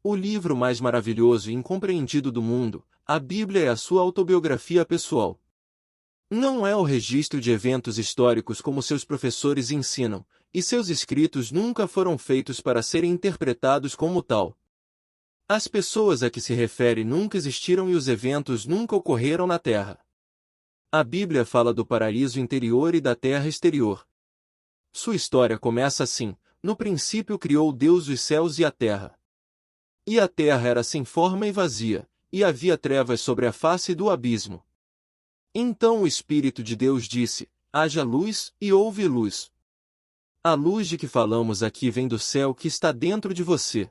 O livro mais maravilhoso e incompreendido do mundo, a Bíblia é a sua autobiografia pessoal. Não é o registro de eventos históricos como seus professores ensinam, e seus escritos nunca foram feitos para serem interpretados como tal. As pessoas a que se refere nunca existiram e os eventos nunca ocorreram na Terra. A Bíblia fala do paraíso interior e da terra exterior. Sua história começa assim: no princípio criou Deus os céus e a terra. E a terra era sem forma e vazia, e havia trevas sobre a face do abismo. Então o Espírito de Deus disse: haja luz, e houve luz. A luz de que falamos aqui vem do céu que está dentro de você.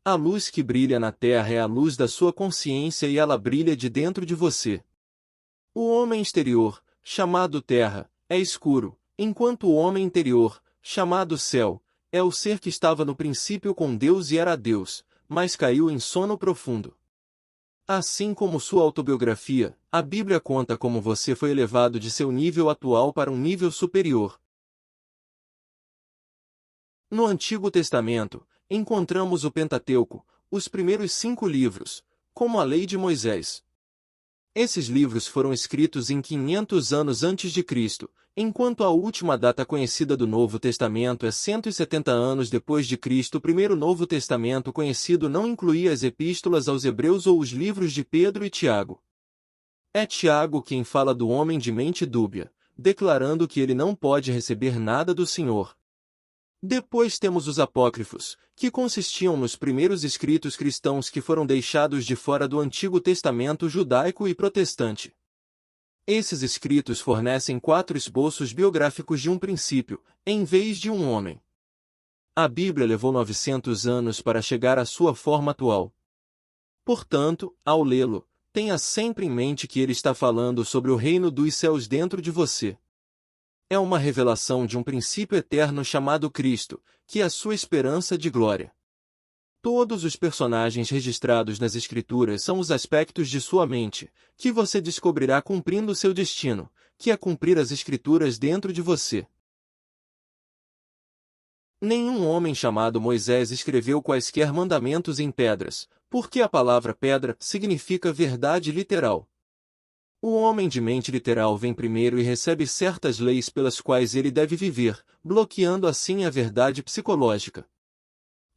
A luz que brilha na terra é a luz da sua consciência e ela brilha de dentro de você. O homem exterior, chamado terra, é escuro, enquanto o homem interior, chamado céu, é o ser que estava no princípio com Deus e era Deus, mas caiu em sono profundo. Assim como sua autobiografia, a Bíblia conta como você foi elevado de seu nível atual para um nível superior. No Antigo Testamento, encontramos o Pentateuco, os primeiros 5 livros, como a Lei de Moisés. Esses livros foram escritos em 500 anos antes de Cristo, enquanto a última data conhecida do Novo Testamento é 170 anos depois de Cristo. O primeiro Novo Testamento conhecido não incluía as epístolas aos Hebreus ou os livros de Pedro e Tiago. É Tiago quem fala do homem de mente dúbia, declarando que ele não pode receber nada do Senhor. Depois temos os apócrifos, que consistiam nos primeiros escritos cristãos que foram deixados de fora do Antigo Testamento judaico e protestante. Esses escritos fornecem 4 esboços biográficos de um princípio, em vez de um homem. A Bíblia levou 900 anos para chegar à sua forma atual. Portanto, ao lê-lo, tenha sempre em mente que ele está falando sobre o reino dos céus dentro de você. É uma revelação de um princípio eterno chamado Cristo, que é a sua esperança de glória. Todos os personagens registrados nas Escrituras são os aspectos de sua mente, que você descobrirá cumprindo seu destino, que é cumprir as Escrituras dentro de você. Nenhum homem chamado Moisés escreveu quaisquer mandamentos em pedras, porque a palavra pedra significa verdade literal. O homem de mente literal vem primeiro e recebe certas leis pelas quais ele deve viver, bloqueando assim a verdade psicológica.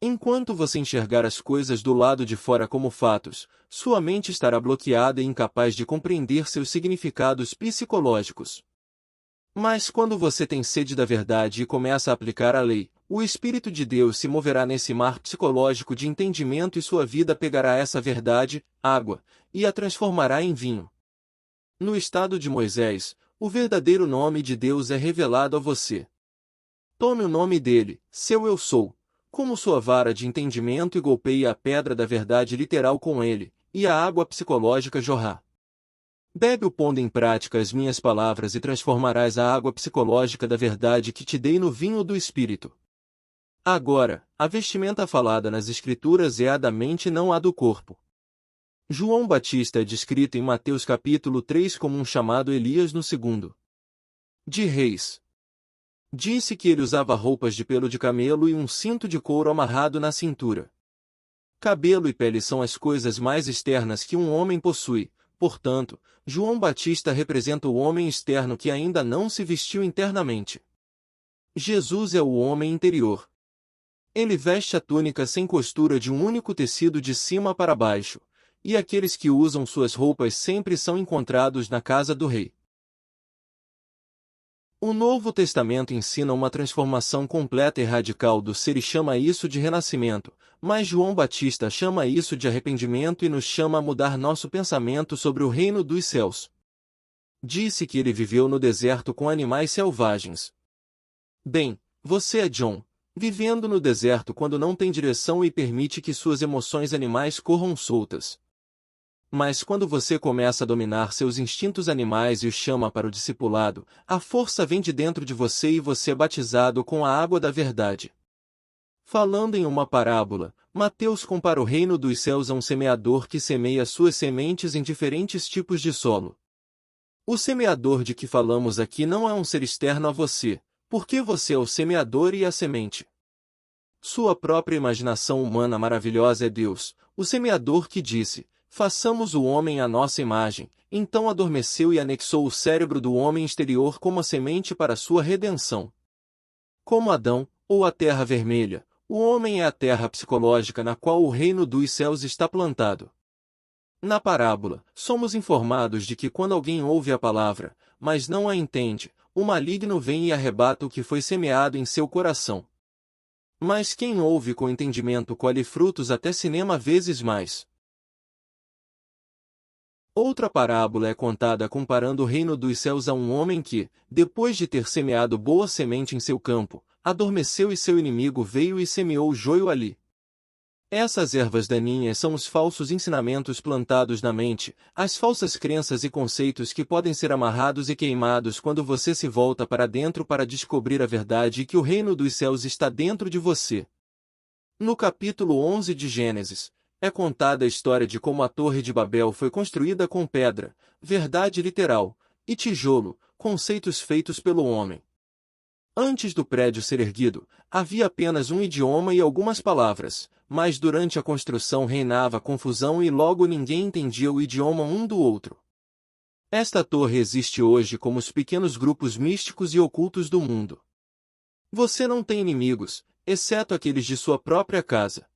Enquanto você enxergar as coisas do lado de fora como fatos, sua mente estará bloqueada e incapaz de compreender seus significados psicológicos. Mas quando você tem sede da verdade e começa a aplicar a lei, o Espírito de Deus se moverá nesse mar psicológico de entendimento e sua vida pegará essa verdade, água, e a transformará em vinho. No estado de Moisés, o verdadeiro nome de Deus é revelado a você. Tome o nome dele, seu eu sou, como sua vara de entendimento e golpeie a pedra da verdade literal com ele, e a água psicológica jorrar. Bebe-o pondo em prática as minhas palavras e transformarás a água psicológica da verdade que te dei no vinho do Espírito. Agora, a vestimenta falada nas Escrituras é a da mente e não a do corpo. João Batista é descrito em Mateus capítulo 3 como um chamado Elias no segundo de Reis. Disse que ele usava roupas de pelo de camelo e um cinto de couro amarrado na cintura. Cabelo e pele são as coisas mais externas que um homem possui, portanto, João Batista representa o homem externo que ainda não se vestiu internamente. Jesus é o homem interior. Ele veste a túnica sem costura de um único tecido de cima para baixo, e aqueles que usam suas roupas sempre são encontrados na casa do rei. O Novo Testamento ensina uma transformação completa e radical do ser e chama isso de renascimento, mas João Batista chama isso de arrependimento e nos chama a mudar nosso pensamento sobre o reino dos céus. Disse que ele viveu no deserto com animais selvagens. Bem, você é John, vivendo no deserto quando não tem direção e permite que suas emoções animais corram soltas. Mas quando você começa a dominar seus instintos animais e os chama para o discipulado, a força vem de dentro de você e você é batizado com a água da verdade. Falando em uma parábola, Mateus compara o reino dos céus a um semeador que semeia suas sementes em diferentes tipos de solo. O semeador de que falamos aqui não é um ser externo a você, porque você é o semeador e a semente. Sua própria imaginação humana maravilhosa é Deus, o semeador que disse: façamos o homem à nossa imagem. Então adormeceu e anexou o cérebro do homem exterior como a semente para sua redenção. Como Adão, ou a terra vermelha, o homem é a terra psicológica na qual o reino dos céus está plantado. Na parábola, somos informados de que quando alguém ouve a palavra, mas não a entende, o maligno vem e arrebata o que foi semeado em seu coração. Mas quem ouve com entendimento colhe frutos até cinema vezes mais. Outra parábola é contada comparando o reino dos céus a um homem que, depois de ter semeado boa semente em seu campo, adormeceu e seu inimigo veio e semeou o joio ali. Essas ervas daninhas são os falsos ensinamentos plantados na mente, as falsas crenças e conceitos que podem ser amarrados e queimados quando você se volta para dentro para descobrir a verdade e que o reino dos céus está dentro de você. No capítulo 11 de Gênesis, é contada a história de como a Torre de Babel foi construída com pedra, verdade literal, e tijolo, conceitos feitos pelo homem. Antes do prédio ser erguido, havia apenas um idioma e algumas palavras, mas durante a construção reinava confusão e logo ninguém entendia o idioma um do outro. Esta torre existe hoje como os pequenos grupos místicos e ocultos do mundo. Você não tem inimigos, exceto aqueles de sua própria casa.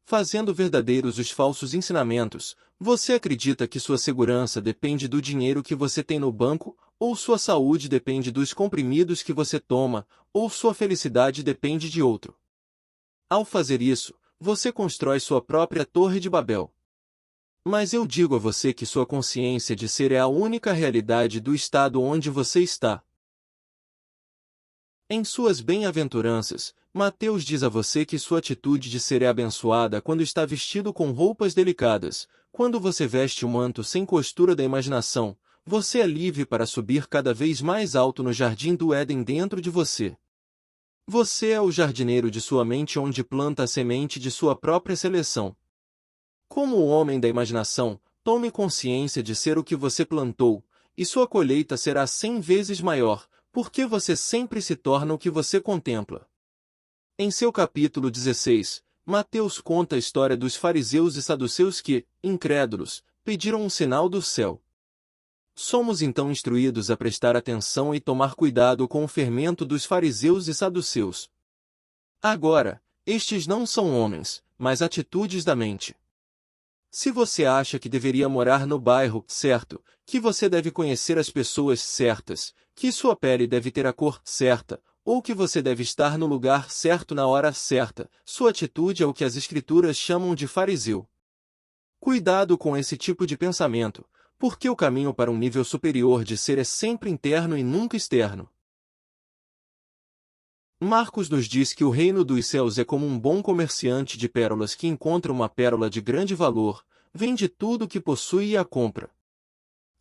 Fazendo verdadeiros os falsos ensinamentos, você acredita que sua segurança depende do dinheiro que você tem no banco, ou sua saúde depende dos comprimidos que você toma, ou sua felicidade depende de outro. Ao fazer isso, você constrói sua própria Torre de Babel. Mas eu digo a você que sua consciência de ser é a única realidade do estado onde você está. Em suas bem-aventuranças, Mateus diz a você que sua atitude de ser é abençoada quando está vestido com roupas delicadas, quando você veste o manto sem costura da imaginação, você é livre para subir cada vez mais alto no jardim do Éden dentro de você. Você é o jardineiro de sua mente onde planta a semente de sua própria seleção. Como o homem da imaginação, tome consciência de ser o que você plantou, e sua colheita será 100 vezes maior, porque você sempre se torna o que você contempla. Em seu capítulo 16, Mateus conta a história dos fariseus e saduceus que, incrédulos, pediram um sinal do céu. Somos então instruídos a prestar atenção e tomar cuidado com o fermento dos fariseus e saduceus. Agora, estes não são homens, mas atitudes da mente. Se você acha que deveria morar no bairro certo, que você deve conhecer as pessoas certas, que sua pele deve ter a cor certa, ou que você deve estar no lugar certo na hora certa, sua atitude é o que as Escrituras chamam de fariseu. Cuidado com esse tipo de pensamento, porque o caminho para um nível superior de ser é sempre interno e nunca externo. Marcos nos diz que o reino dos céus é como um bom comerciante de pérolas que encontra uma pérola de grande valor, vende tudo o que possui e a compra.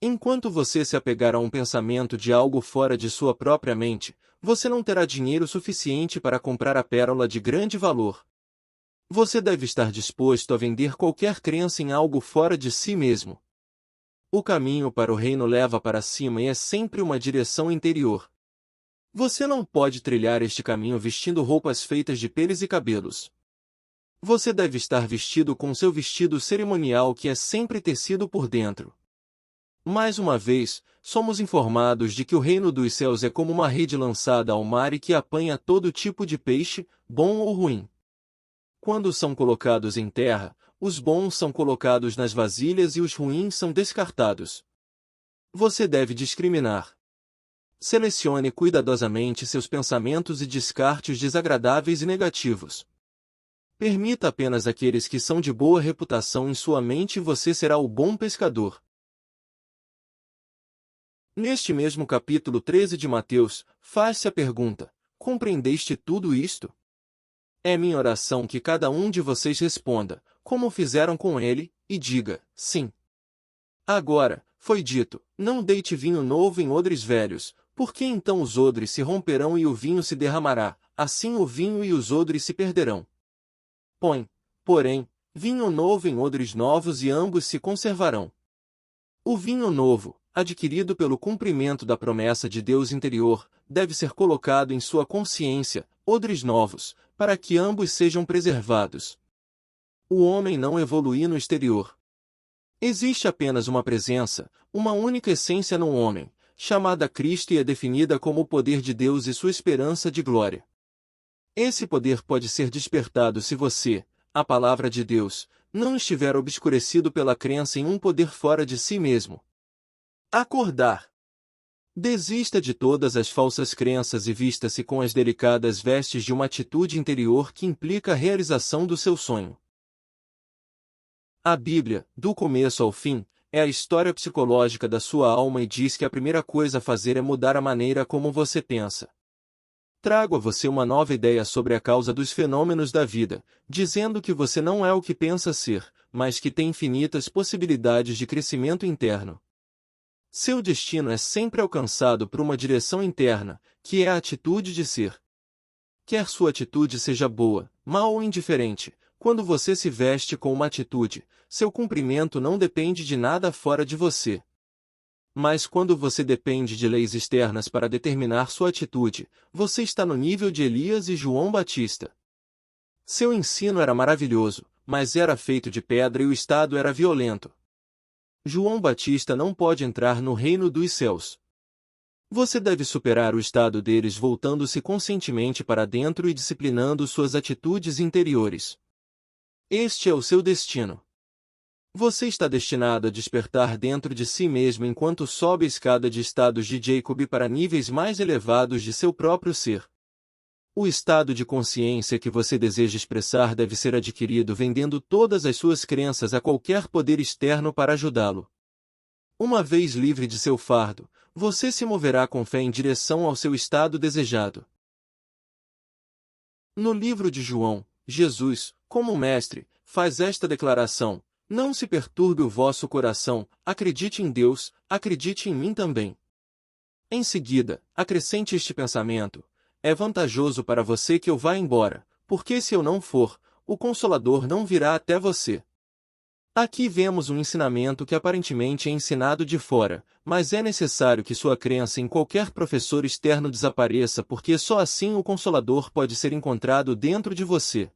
Enquanto você se apegar a um pensamento de algo fora de sua própria mente, você não terá dinheiro suficiente para comprar a pérola de grande valor. Você deve estar disposto a vender qualquer crença em algo fora de si mesmo. O caminho para o reino leva para cima e é sempre uma direção interior. Você não pode trilhar este caminho vestindo roupas feitas de peles e cabelos. Você deve estar vestido com seu vestido cerimonial que é sempre tecido por dentro. Mais uma vez, somos informados de que o reino dos céus é como uma rede lançada ao mar e que apanha todo tipo de peixe, bom ou ruim. Quando são colocados em terra, os bons são colocados nas vasilhas e os ruins são descartados. Você deve discriminar. Selecione cuidadosamente seus pensamentos e descarte os desagradáveis e negativos. Permita apenas aqueles que são de boa reputação em sua mente e você será o bom pescador. Neste mesmo capítulo 13 de Mateus, faz-se a pergunta: compreendeste tudo isto? É minha oração que cada um de vocês responda, como fizeram com ele, e diga, sim. Agora, foi dito, não deite vinho novo em odres velhos, porque então os odres se romperão e o vinho se derramará, assim o vinho e os odres se perderão. Põe, porém, vinho novo em odres novos e ambos se conservarão. O vinho novo, adquirido pelo cumprimento da promessa de Deus interior, deve ser colocado em sua consciência, odres novos, para que ambos sejam preservados. O homem não evolui no exterior. Existe apenas uma presença, uma única essência no homem, chamada Cristo, e é definida como o poder de Deus e sua esperança de glória. Esse poder pode ser despertado se você, a palavra de Deus, não estiver obscurecido pela crença em um poder fora de si mesmo. Acordar. Desista de todas as falsas crenças e vista-se com as delicadas vestes de uma atitude interior que implica a realização do seu sonho. A Bíblia, do começo ao fim, é a história psicológica da sua alma e diz que a primeira coisa a fazer é mudar a maneira como você pensa. Trago a você uma nova ideia sobre a causa dos fenômenos da vida, dizendo que você não é o que pensa ser, mas que tem infinitas possibilidades de crescimento interno. Seu destino é sempre alcançado por uma direção interna, que é a atitude de ser. Quer sua atitude seja boa, má ou indiferente, quando você se veste com uma atitude, seu cumprimento não depende de nada fora de você. Mas quando você depende de leis externas para determinar sua atitude, você está no nível de Elias e João Batista. Seu ensino era maravilhoso, mas era feito de pedra e o estado era violento. João Batista não pode entrar no reino dos céus. Você deve superar o estado deles voltando-se conscientemente para dentro e disciplinando suas atitudes interiores. Este é o seu destino. Você está destinado a despertar dentro de si mesmo enquanto sobe a escada de estados de Jacob para níveis mais elevados de seu próprio ser. O estado de consciência que você deseja expressar deve ser adquirido vendendo todas as suas crenças a qualquer poder externo para ajudá-lo. Uma vez livre de seu fardo, você se moverá com fé em direção ao seu estado desejado. No livro de João, Jesus, como mestre, faz esta declaração: não se perturbe o vosso coração, acredite em Deus, acredite em mim também. Em seguida, acrescente este pensamento: é vantajoso para você que eu vá embora, porque se eu não for, o Consolador não virá até você. Aqui vemos um ensinamento que aparentemente é ensinado de fora, mas é necessário que sua crença em qualquer professor externo desapareça, porque só assim o Consolador pode ser encontrado dentro de você.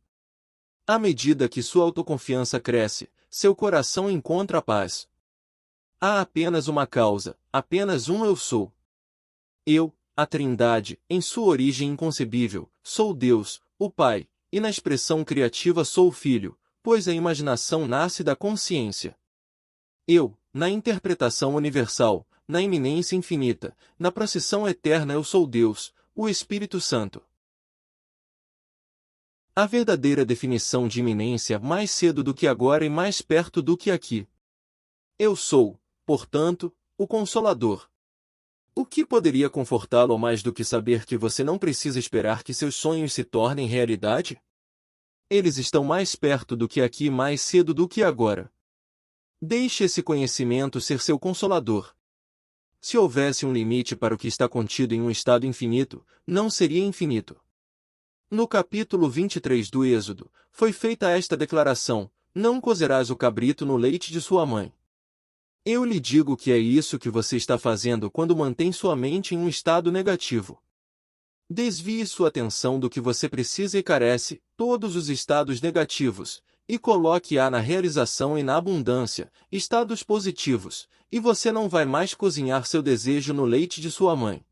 À medida que sua autoconfiança cresce, seu coração encontra a paz. Há apenas uma causa, apenas um eu sou. Eu, a Trindade, em sua origem inconcebível, sou Deus, o Pai, e na expressão criativa sou o Filho, pois a imaginação nasce da consciência. Eu, na interpretação universal, na iminência infinita, na procissão eterna eu sou Deus, o Espírito Santo. A verdadeira definição de iminência mais cedo do que agora e mais perto do que aqui. Eu sou, portanto, o Consolador. O que poderia confortá-lo mais do que saber que você não precisa esperar que seus sonhos se tornem realidade? Eles estão mais perto do que aqui e mais cedo do que agora. Deixe esse conhecimento ser seu consolador. Se houvesse um limite para o que está contido em um estado infinito, não seria infinito. No capítulo 23 do Êxodo, foi feita esta declaração: não cozerás o cabrito no leite de sua mãe. Eu lhe digo que é isso que você está fazendo quando mantém sua mente em um estado negativo. Desvie sua atenção do que você precisa e carece, todos os estados negativos, e coloque-a na realização e na abundância, estados positivos, e você não vai mais cozinhar seu desejo no leite de sua mãe.